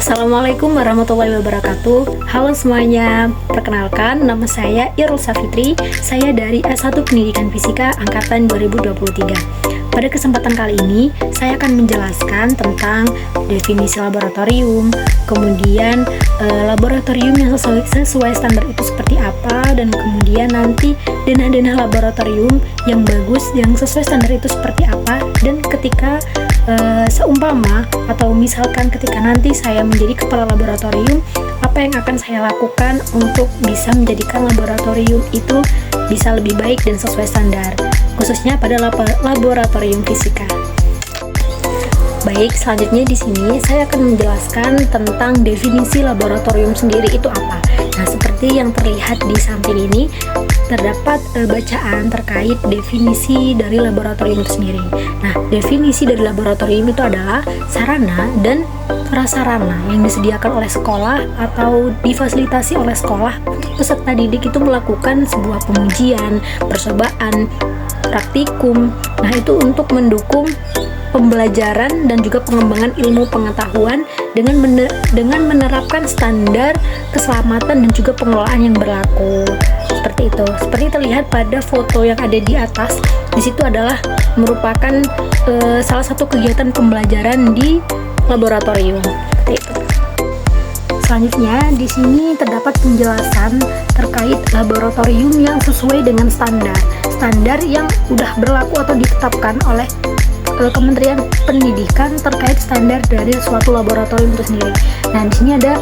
Assalamualaikum warahmatullahi wabarakatuh. Halo semuanya, perkenalkan nama saya Irul Safitri. Saya dari S1 Pendidikan Fisika Angkatan 2023. Pada kesempatan kali ini, saya akan menjelaskan tentang definisi laboratorium, kemudian laboratorium yang sesuai standar itu seperti apa, dan kemudian nanti denah-denah laboratorium yang bagus, yang sesuai standar itu seperti apa, dan ketika seumpama atau misalkan ketika nanti saya menjadi kepala laboratorium, apa yang akan saya lakukan untuk bisa menjadikan laboratorium itu bisa lebih baik dan sesuai standar, khususnya pada laboratorium fisika. Baik, selanjutnya di sini saya akan menjelaskan tentang definisi laboratorium sendiri itu apa. Nah, seperti yang terlihat di samping ini, terdapat bacaan terkait definisi dari laboratorium itu sendiri. Nah, definisi dari laboratorium itu adalah sarana dan prasarana yang disediakan oleh sekolah atau difasilitasi oleh sekolah untuk peserta didik itu melakukan sebuah pengujian, percobaan, praktikum. Nah, itu untuk mendukung pembelajaran dan juga pengembangan ilmu pengetahuan dengan menerapkan standar keselamatan dan juga pengelolaan yang berlaku. Seperti itu. Seperti terlihat pada foto yang ada di atas. Di situ adalah merupakan salah satu kegiatan pembelajaran di laboratorium. Seperti itu. Selanjutnya, di sini terdapat penjelasan terkait laboratorium yang sesuai dengan standar yang sudah berlaku atau ditetapkan oleh Kementerian Pendidikan terkait standar dari suatu laboratorium itu sendiri. Nah, di sini ada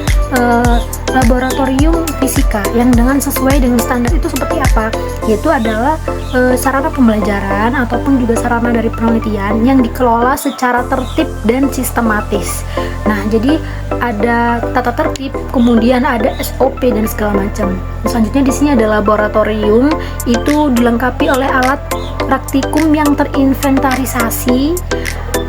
laboratorium fisika yang sesuai dengan standar itu seperti apa? Yaitu adalah sarana pembelajaran ataupun juga sarana dari penelitian yang dikelola secara tertib dan sistematis. Nah, jadi ada tata tertib, kemudian ada SOP dan segala macam. Selanjutnya di sini ada laboratorium, itu dilengkapi oleh alat praktikum yang terinventarisasi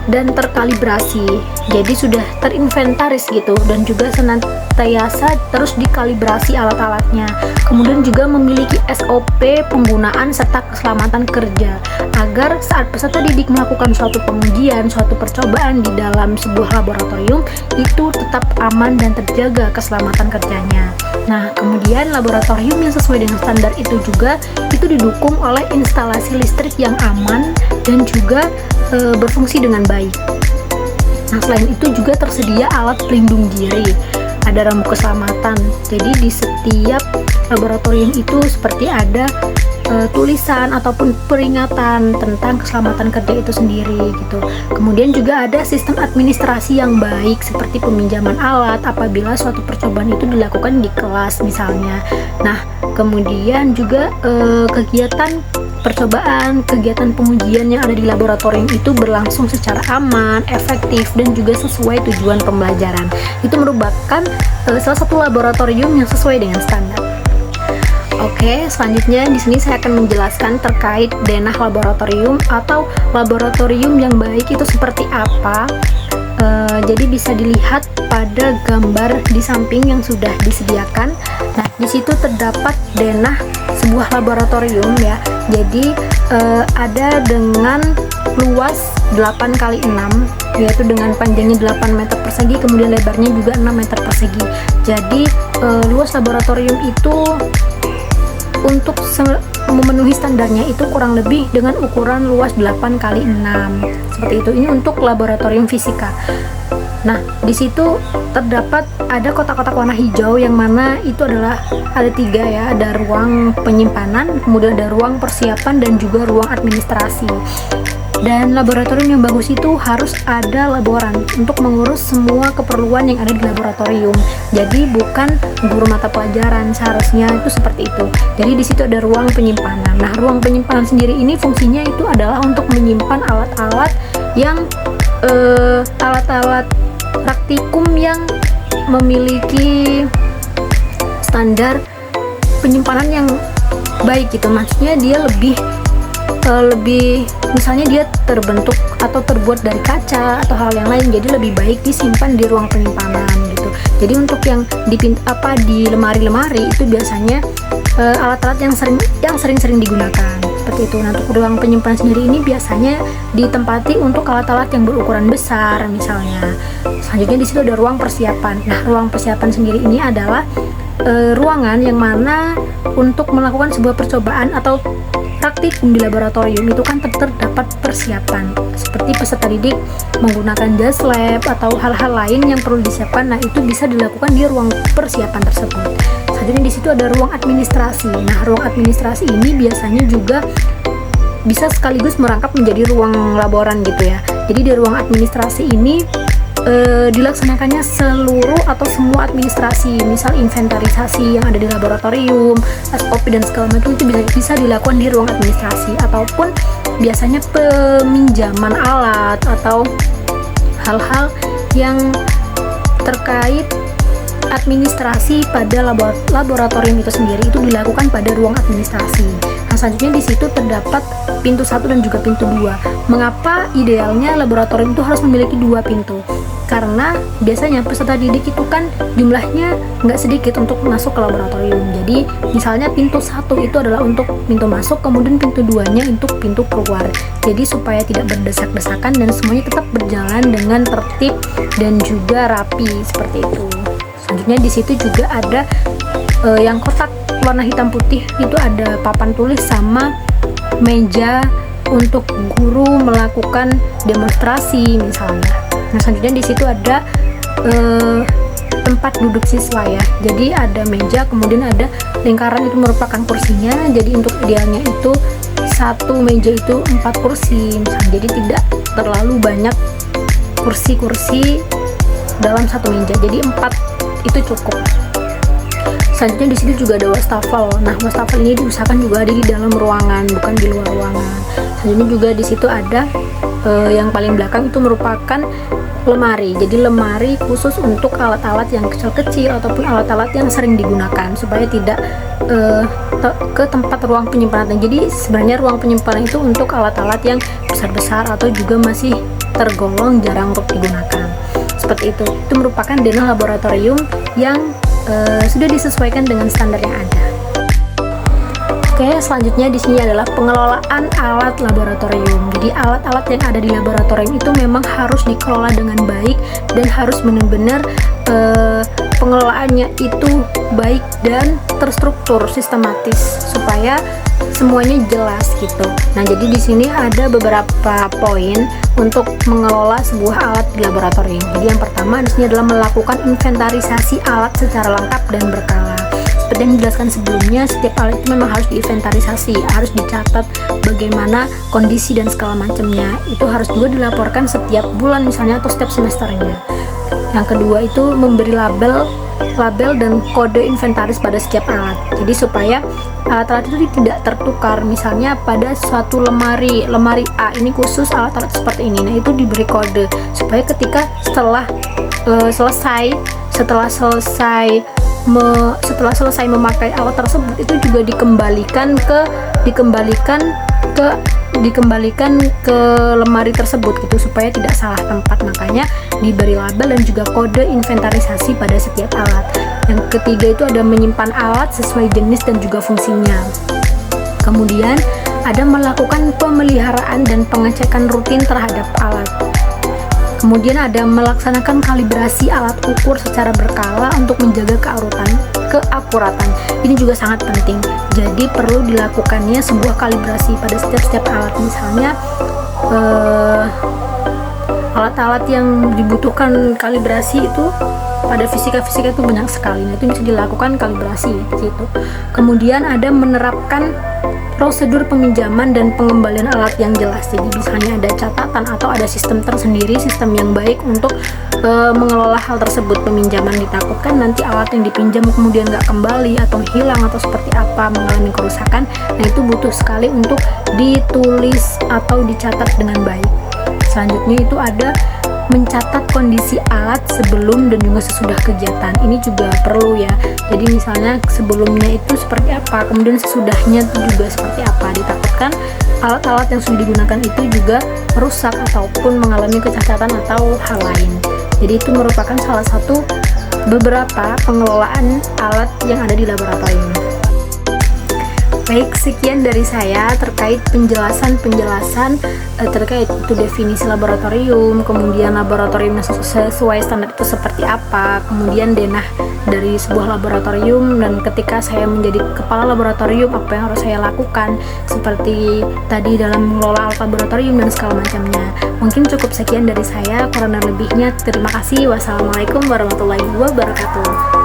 dan terkalibrasi. Jadi sudah terinventaris gitu, dan juga senantiasa terus dikalibrasi alat-alatnya. Kemudian juga memiliki SOP penggunaan serta keselamatan kerja agar saat peserta didik melakukan suatu pengujian, suatu percobaan di dalam sebuah laboratorium itu tetap aman dan terjaga keselamatan kerjanya. Nah, kemudian laboratorium yang sesuai dengan standar itu juga itu didukung oleh instalasi listrik yang aman dan juga berfungsi dengan baik. Nah, selain itu juga tersedia alat pelindung diri, ada rambu keselamatan. Jadi di setiap laboratorium itu seperti ada tulisan ataupun peringatan tentang keselamatan kerja itu sendiri gitu. Kemudian juga ada sistem administrasi yang baik seperti peminjaman alat apabila suatu percobaan itu dilakukan di kelas misalnya. Nah, kemudian juga kegiatan percobaan, kegiatan pengujian yang ada di laboratorium itu berlangsung secara aman, efektif, dan juga sesuai tujuan pembelajaran. Itu merupakan salah satu laboratorium yang sesuai dengan standar. Oke, selanjutnya di sini saya akan menjelaskan terkait denah laboratorium atau laboratorium yang baik itu seperti apa. Jadi bisa dilihat pada gambar di samping yang sudah disediakan. Nah, di situ terdapat denah sebuah laboratorium ya. Jadi ada dengan luas 8x6, yaitu dengan panjangnya 8 meter persegi, kemudian lebarnya juga 6 meter persegi. Jadi luas laboratorium itu untuk memenuhi standarnya itu kurang lebih dengan ukuran luas 8x6 seperti itu. Ini untuk laboratorium fisika. Nah, di situ terdapat ada kotak-kotak warna hijau yang mana itu adalah ada 3 ya, ada ruang penyimpanan, kemudian ada ruang persiapan dan juga ruang administrasi. Dan laboratorium yang bagus itu harus ada laboran untuk mengurus semua keperluan yang ada di laboratorium. Jadi bukan guru mata pelajaran, seharusnya itu seperti itu. Jadi di situ ada ruang penyimpanan. Nah, ruang penyimpanan sendiri ini fungsinya itu adalah untuk menyimpan alat-alat yang alat-alat praktikum yang memiliki standar penyimpanan yang baik gitu. Maksudnya dia lebih misalnya dia terbentuk atau terbuat dari kaca atau hal yang lain, jadi lebih baik disimpan di ruang penyimpanan gitu. Jadi untuk yang di lemari-lemari itu biasanya alat-alat yang sering-sering digunakan. seperti itu. Nah, untuk ruang penyimpanan sendiri ini biasanya ditempati untuk alat-alat yang berukuran besar misalnya. Selanjutnya di situ ada ruang persiapan. Nah, ruang persiapan sendiri ini adalah ruangan yang mana untuk melakukan sebuah percobaan atau praktikum di laboratorium itu kan terdapat persiapan seperti peserta didik menggunakan jas lab atau hal-hal lain yang perlu disiapkan. Nah, itu bisa dilakukan di ruang persiapan tersebut. Selanjutnya di situ ada ruang administrasi. Nah, ruang administrasi ini biasanya juga bisa sekaligus merangkap menjadi ruang laboran gitu ya. Jadi di ruang administrasi ini dilaksanakannya seluruh atau semua administrasi, misal inventarisasi yang ada di laboratorium, SOP dan segala macam itu bisa dilakukan di ruang administrasi, ataupun biasanya peminjaman alat atau hal-hal yang terkait administrasi pada laboratorium itu sendiri itu dilakukan pada ruang administrasi. Nah, selanjutnya di situ terdapat pintu 1 dan juga pintu 2. Mengapa idealnya laboratorium itu harus memiliki 2 pintu? Karena biasanya peserta didik itu kan jumlahnya nggak sedikit untuk masuk ke laboratorium. Jadi misalnya pintu 1 itu adalah untuk pintu masuk, kemudian pintu 2-nya untuk pintu keluar. Jadi supaya tidak berdesak-desakan dan semuanya tetap berjalan dengan tertib dan juga rapi seperti itu. Selanjutnya di situ juga ada yang kotak warna hitam putih, itu ada papan tulis sama meja untuk guru melakukan demonstrasi misalnya. Nah, selanjutnya di situ ada tempat duduk siswa ya. Jadi ada meja, kemudian ada lingkaran itu merupakan kursinya. Jadi untuk idealnya itu satu meja itu 4 kursi misalnya. Jadi tidak terlalu banyak kursi-kursi dalam satu meja. Jadi 4 itu cukup. Selanjutnya di situ juga ada wastafel. Nah, wastafel ini diusahakan juga ada di dalam ruangan, bukan di luar ruangan. Selanjutnya juga di situ ada yang paling belakang itu merupakan lemari. Jadi lemari khusus untuk alat-alat yang kecil-kecil ataupun alat-alat yang sering digunakan supaya tidak ke tempat ruang penyimpanan. Jadi sebenarnya ruang penyimpanan itu untuk alat-alat yang besar-besar atau juga masih tergolong jarang untuk digunakan. Seperti itu. Itu merupakan denah laboratorium yang sudah disesuaikan dengan standar yang ada. Oke, selanjutnya di sini adalah pengelolaan alat laboratorium. Jadi alat-alat yang ada di laboratorium itu memang harus dikelola dengan baik dan harus benar-benar pengelolaannya itu baik dan terstruktur, sistematis supaya semuanya jelas gitu. Nah, jadi di sini ada beberapa poin untuk mengelola sebuah alat di laboratorium. Jadi yang pertama di sini adalah melakukan inventarisasi alat secara lengkap dan berkala. Seperti yang dijelaskan sebelumnya, setiap alat itu memang harus diinventarisasi, harus dicatat bagaimana kondisi dan segala macamnya. Itu harus juga dilaporkan setiap bulan misalnya atau setiap semesternya. Yang kedua itu memberi label dan kode inventaris pada setiap alat. Jadi supaya alat-alat itu tidak tertukar. Misalnya pada suatu lemari A ini khusus alat-alat seperti ini. Nah, itu diberi kode supaya ketika setelah selesai memakai alat tersebut itu juga dikembalikan ke lemari tersebut gitu supaya tidak salah tempat. Makanya diberi label dan juga kode inventarisasi pada setiap alat. Yang ketiga itu ada menyimpan alat sesuai jenis dan juga fungsinya. Kemudian ada melakukan pemeliharaan dan pengecekan rutin terhadap alat. Kemudian ada melaksanakan kalibrasi alat ukur secara berkala untuk menjaga keakuratan. Ini juga sangat penting. Jadi perlu dilakukannya sebuah kalibrasi pada setiap alat. Misalnya alat-alat yang dibutuhkan kalibrasi itu pada fisika itu banyak sekali. Nah, itu bisa dilakukan kalibrasi gitu. Kemudian ada menerapkan prosedur peminjaman dan pengembalian alat yang jelas. Jadi misalnya ada catatan atau ada sistem tersendiri, sistem yang baik untuk mengelola hal tersebut. Peminjaman, ditakutkan nanti alat yang dipinjam kemudian nggak kembali atau hilang atau seperti apa, mengalami kerusakan. Nah, itu butuh sekali untuk ditulis atau dicatat dengan baik. Selanjutnya itu ada mencatat kondisi alat sebelum dan juga sesudah kegiatan. Ini juga perlu ya. Jadi misalnya sebelumnya itu seperti apa, kemudian sesudahnya juga seperti apa. Ditakutkan alat-alat yang sudah digunakan itu juga rusak ataupun mengalami kecacatan atau hal lain. Jadi itu merupakan salah satu beberapa pengelolaan alat yang ada di laboratorium. Baik, sekian dari saya terkait penjelasan terkait itu definisi laboratorium, kemudian laboratorium yang sesuai standar itu seperti apa, kemudian denah dari sebuah laboratorium, dan ketika saya menjadi kepala laboratorium apa yang harus saya lakukan seperti tadi dalam mengelola alat laboratorium dan segala macamnya. Mungkin cukup sekian dari saya, kurang dan lebihnya terima kasih. Wassalamualaikum warahmatullahi wabarakatuh.